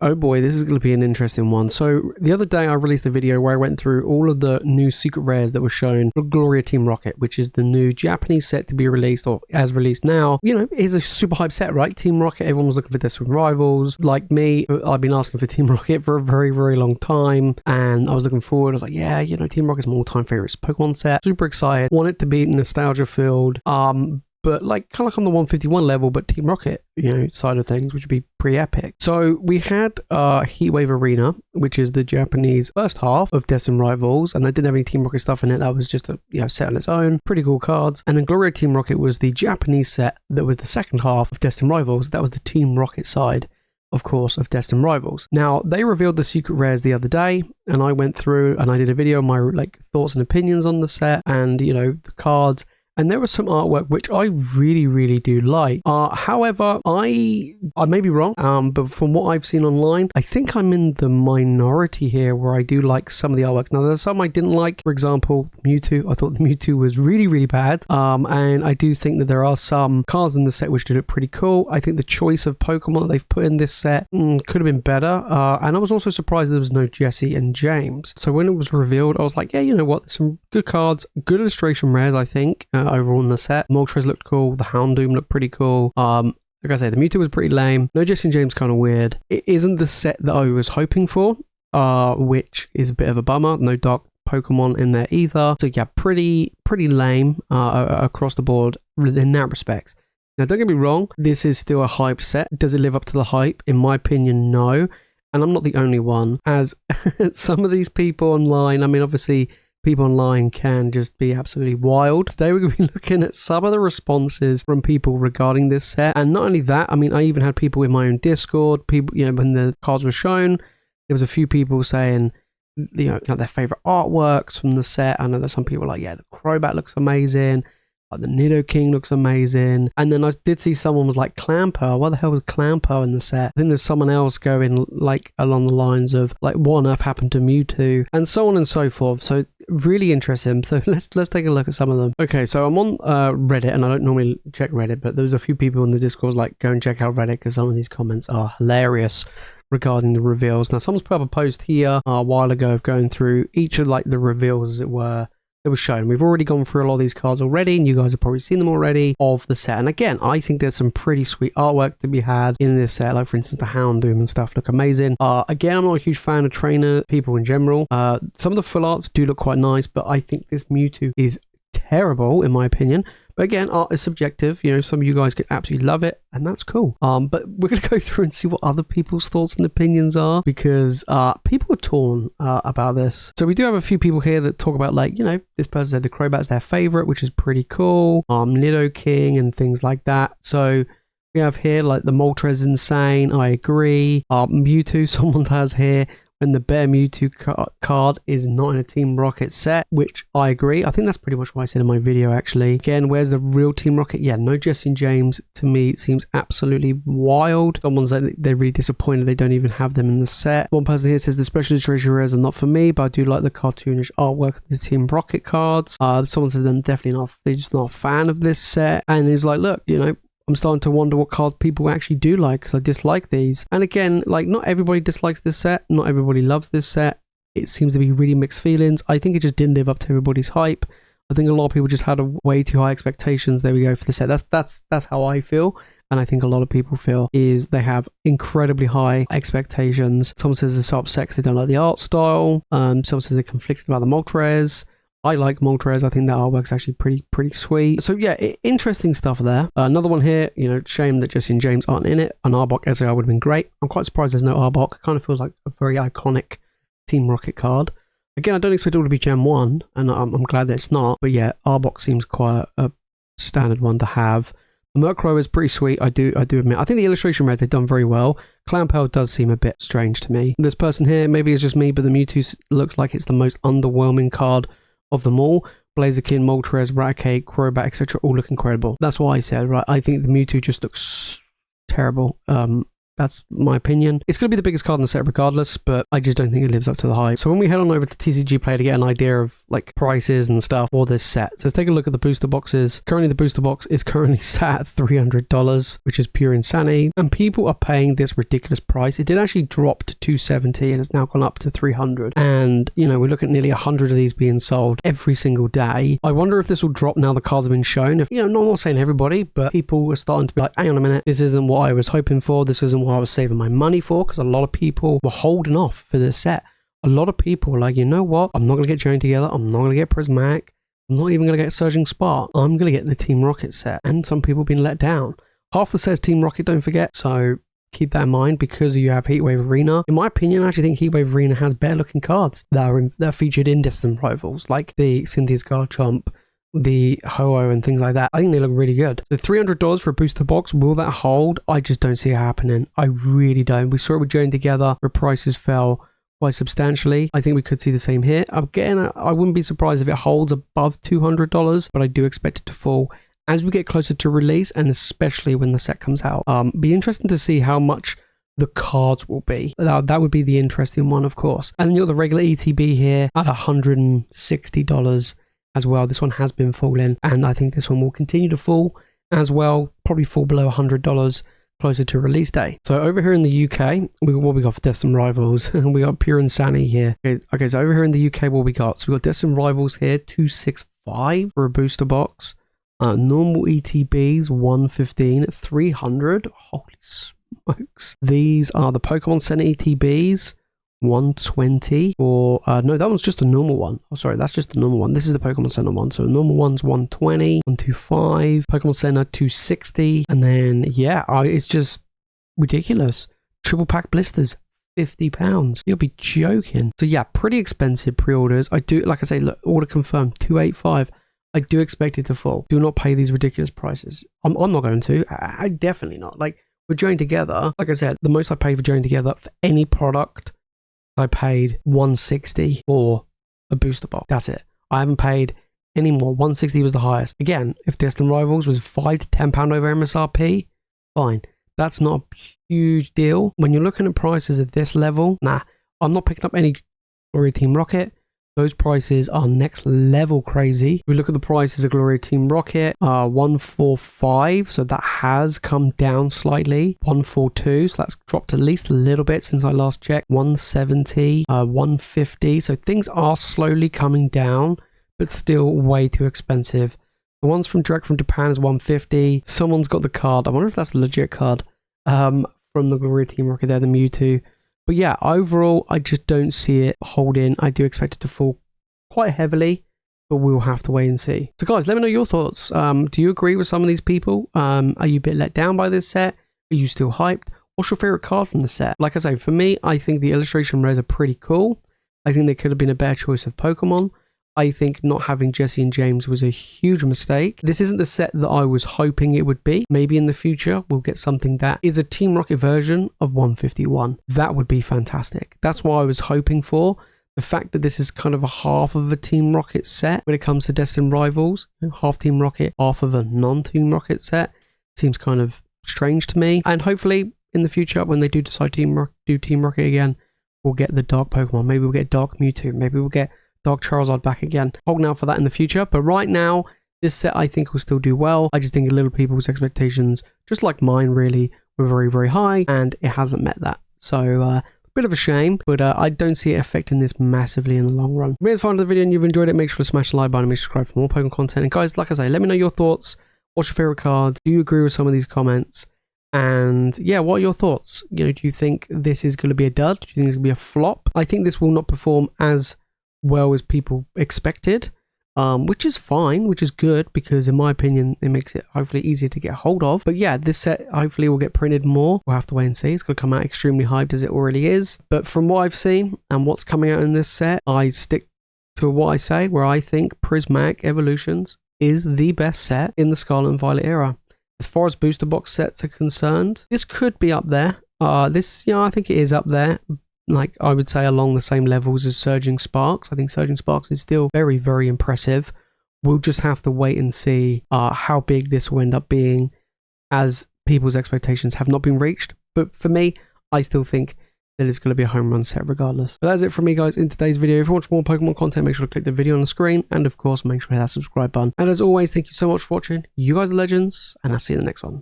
Oh boy, this is going to be an interesting one. So the other day I released a video where I went through all of the new secret rares that were shown for Gloria Team Rocket, which is the new Japanese set to be released, or as released now. You know, it's a super hype set, right? Team Rocket, everyone was looking for Destined Rivals. Like me, I've been asking for Team Rocket for a very, very long time, and I was looking forward. I was like, yeah, you know, Team Rocket's my all-time favorite Pokemon set. Super excited. Want it to be nostalgia filled. But like kind of like on the 151 level, but Team Rocket, you know, side of things, which would be pretty epic. So we had Heatwave Arena, which is the Japanese first half of Destined Rivals, and I didn't have any Team Rocket stuff in it. That was just a set on its own. Pretty cool cards. And then Gloria Team Rocket was the Japanese set that was the second half of Destined Rivals. That was the Team Rocket side, of course, of Destined Rivals. Now, they revealed the secret rares the other day, and I went through and I did a video on my like thoughts and opinions on the set and, you know, the cards. And there was some artwork which I really, really do like. However, I may be wrong, but from what I've seen online, I think I'm in the minority here where I do like some of the artworks. Now, there's some I didn't like. For example, Mewtwo. I thought the Mewtwo was really, really bad. And I do think that there are some cards in the set which did look pretty cool. I think the choice of Pokemon that they've put in this set could have been better. And I was also surprised there was no Jesse and James. So when it was revealed, I was like, yeah, you know what? There's some good cards, good illustration rares, I think. Overall in the set. Moltres looked cool. The Houndoom looked pretty cool. Like I say, the Mewtwo was pretty lame. No Jesse and James, kind of weird. It isn't the set that I was hoping for, which is a bit of a bummer. No Dark Pokemon in there either. So yeah, pretty lame across the board in that respect. Now, don't get me wrong, this is still a hype set. Does it live up to the hype? In my opinion, no. And I'm not the only one, as some of these people online, I mean, obviously, people online can just be absolutely wild. Today we're going to be looking at some of the responses from people regarding this set. And not only that, I mean, I even had people in my own Discord, people, you know, when the cards were shown, there was a few people saying, you know, their favorite artworks from the set. I know that some people were like, yeah, the Crobat looks amazing. Like the Nidoking looks amazing. And then I did see someone was like, Clamper. Why the hell was Clamper in the set? I think there's someone else going like along the lines of like, what on earth happened to Mewtwo? And so on and so forth. So really interesting. So let's take a look at some of them. Okay, so I'm on Reddit, and I don't normally check Reddit, but there's a few people in the Discord like, go and check out Reddit because some of these comments are hilarious regarding the reveals. Now, someone's put up a post here a while ago of going through each of like the reveals, as it were, that was shown. We've already gone through a lot of these cards already, and you guys have probably seen them already of the set. And again, I think there's some pretty sweet artwork to be had in this set. Like, for instance, the Houndoom and stuff look amazing. Again, I'm not a huge fan of trainer people in general. Some of the full arts do look quite nice, but I think this Mewtwo is terrible, in my opinion. But again, art is subjective. You know, some of you guys could absolutely love it, and that's cool. But we're going to go through and see what other people's thoughts and opinions are, because people are torn about this. So we do have a few people here that talk about, like, you know, this person said the Crobat's their favorite, which is pretty cool. Nidoking and things like that. So we have here, like, the Moltres insane. I agree. Mewtwo, someone has here. And the Bear Mewtwo card is not in a Team Rocket set, which I agree. I think that's pretty much what I said in my video, actually. Again, where's the real Team Rocket? Yeah, no Jesse and James. To me, it seems absolutely wild. Someone said they're really disappointed they don't even have them in the set. One person here says the special illustration rares are not for me, but I do like the cartoonish artwork of the Team Rocket cards. Someone says they're definitely not, they're just not a fan of this set. And he's like, look, you know, I'm starting to wonder what cards people actually do like, because I dislike these. And again, like, not everybody dislikes this set. Not everybody loves this set. It seems to be really mixed feelings. I think it just didn't live up to everybody's hype. I think a lot of people just had way too high expectations. There we go for the set. That's how I feel. And I think a lot of people feel is they have incredibly high expectations. Someone says they're so upset because they don't like the art style. Someone says they're conflicted about the Moltres. I like Moltres. I think that artwork's actually pretty sweet. So yeah, interesting stuff there. Another one here, you know, shame that Jesse and James aren't in it. An Arbok SAR would have been great. I'm quite surprised there's no Arbok. It kind of feels like a very iconic Team Rocket card. Again, I don't expect it all to be Gen 1, and I'm glad that it's not. But yeah, Arbok seems quite a standard one to have. The Murkrow is pretty sweet, I do admit. I think the illustration rares, they've done very well. Clamperl does seem a bit strange to me. This person here, maybe it's just me, but the Mewtwo looks like it's the most underwhelming card of them all. Blaziken, Moltres, Raticate, Crobat, etc. all look incredible. That's what I said, right? I think the Mewtwo just looks terrible. That's my opinion. It's going to be the biggest card in the set regardless, but I just don't think it lives up to the hype. So when we head on over to TCG Play to get an idea of like prices and stuff for this set. So let's take a look at the booster boxes. Currently the booster box is currently sat at $300, which is pure insanity. And people are paying this ridiculous price. It did actually drop to $270 and it's now gone up to $300. And, you know, we look at nearly 100 of these being sold every single day. I wonder if this will drop now the cards have been shown. If, you know, I'm not saying everybody, but people are starting to be like, hang on a minute, this isn't what I was hoping for. This isn't what I was saving my money for, because a lot of people were holding off for this set. A lot of people were like, you know what? I'm not going to get Joined Together. I'm not going to get Prismatic. I'm not even going to get Surging Spark. I'm going to get the Team Rocket set. And some people have been let down. Half the set is Team Rocket, don't forget. So keep that in mind because you have Heatwave Arena. In my opinion, I actually think Heatwave Arena has better looking cards that are featured in Destined Rivals, like the Cynthia's Garchomp, the Ho-Oh and things like that. I think they look really good. So $300 for a booster box, will that hold? I just don't see it happening. I really don't. We saw it with Joined Together where prices fell quite substantially. I think we could see the same here. Again, I wouldn't be surprised if it holds above $200, but I do expect it to fall as we get closer to release and especially when the set comes out. Be interesting to see how much the cards will be. That would be the interesting one, of course. And then you got the regular ETB here at $160 as well. This one has been falling and I think this one will continue to fall as well, probably fall below $100 closer to release day. So over here in the UK, what we got for Destined Rivals? We got Pure Insanity here. Okay, so over here in the UK, what we got? So we got Destined Rivals here, $265 for a booster box. Normal ETBs, $115, $300. Holy smokes. These are the Pokemon Center ETBs, $120 for no, that one's just a normal one. Oh, sorry, that's just a normal one. This is the Pokemon Center one. So normal one's $120, $125, Pokemon Center $260, and then yeah, it's just ridiculous. Triple pack blisters, £50. You'll be joking. So yeah, pretty expensive pre-orders. I do, like I say, look, order confirmed $285. I do expect it to fall. Do not pay these ridiculous prices. I'm not going to. I definitely not. Like with Joined Together, like I said, the most I paid for Joined Together for any product, I paid $160 for a booster box. That's it. I haven't paid any more. $160 was the highest. Again, if Destined Rivals was £5 to £10 over MSRP, fine. That's not a huge deal. When you're looking at prices at this level, nah, I'm not picking up any Gloria Team Rocket. Those prices are next level crazy. If we look at the prices of Gloria Team Rocket, $145, so that has come down slightly. $142, so that's dropped at least a little bit since I last checked. $170, $150, so things are slowly coming down, but still way too expensive. The ones from direct from Japan is $150. Someone's got the card. I wonder if that's the legit card from the Gloria Team Rocket there, the Mewtwo. But yeah, overall, I just don't see it holding. I do expect it to fall quite heavily, but we'll have to wait and see. So guys, let me know your thoughts. Do you agree with some of these people? Are you a bit let down by this set? Are you still hyped? What's your favorite card from the set? Like I say, for me, I think the illustration rares are pretty cool. I think they could have been a better choice of Pokemon. I think not having Jesse and James was a huge mistake. This isn't the set that I was hoping it would be. Maybe in the future, we'll get something that is a Team Rocket version of 151. That would be fantastic. That's what I was hoping for. The fact that this is kind of a half of a Team Rocket set when it comes to Destined Rivals, half Team Rocket, half of a non-Team Rocket set, seems kind of strange to me. And hopefully in the future, when they do decide to do Team Rocket again, we'll get the Dark Pokemon. Maybe we'll get Dark Mewtwo. Maybe we'll get Dark Charizard back again. Holding out for that in the future, but right now this set I think will still do well. I just think a little people's expectations, just like mine really, were very, very high and it hasn't met that. So a bit of a shame, but I don't see it affecting this massively in the long run. If it's fun of the video and you've enjoyed it, make sure to smash the like button and make sure to subscribe for more Pokemon content. And guys, like I say, let me know your thoughts. What's your favorite cards? Do you agree with some of these comments? And yeah, what are your thoughts? You know, do you think this is going to be a dud? Do you think it's going to be a flop? I think this will not perform as well as people expected, which is fine, which is good, because in my opinion it makes it hopefully easier to get hold of. But yeah, this set hopefully will get printed more. We'll have to wait and see. It's going to come out extremely hyped as it already is, but from what I've seen and what's coming out in this set, I stick to what I say, where I think Prismatic Evolutions is the best set in the Scarlet and Violet era. As far as booster box sets are concerned, this could be up there. This, you know, I think it is up there. Like, I would say along the same levels as Surging Sparks. I think Surging Sparks is still very, very impressive. We'll just have to wait and see how big this will end up being, as people's expectations have not been reached. But for me, I still think that it's going to be a home run set regardless. But that's it from me, guys, in today's video. If you want more Pokemon content, make sure to click the video on the screen, and of course, make sure to hit that subscribe button. And as always, thank you so much for watching. You guys are legends, and I'll see you in the next one.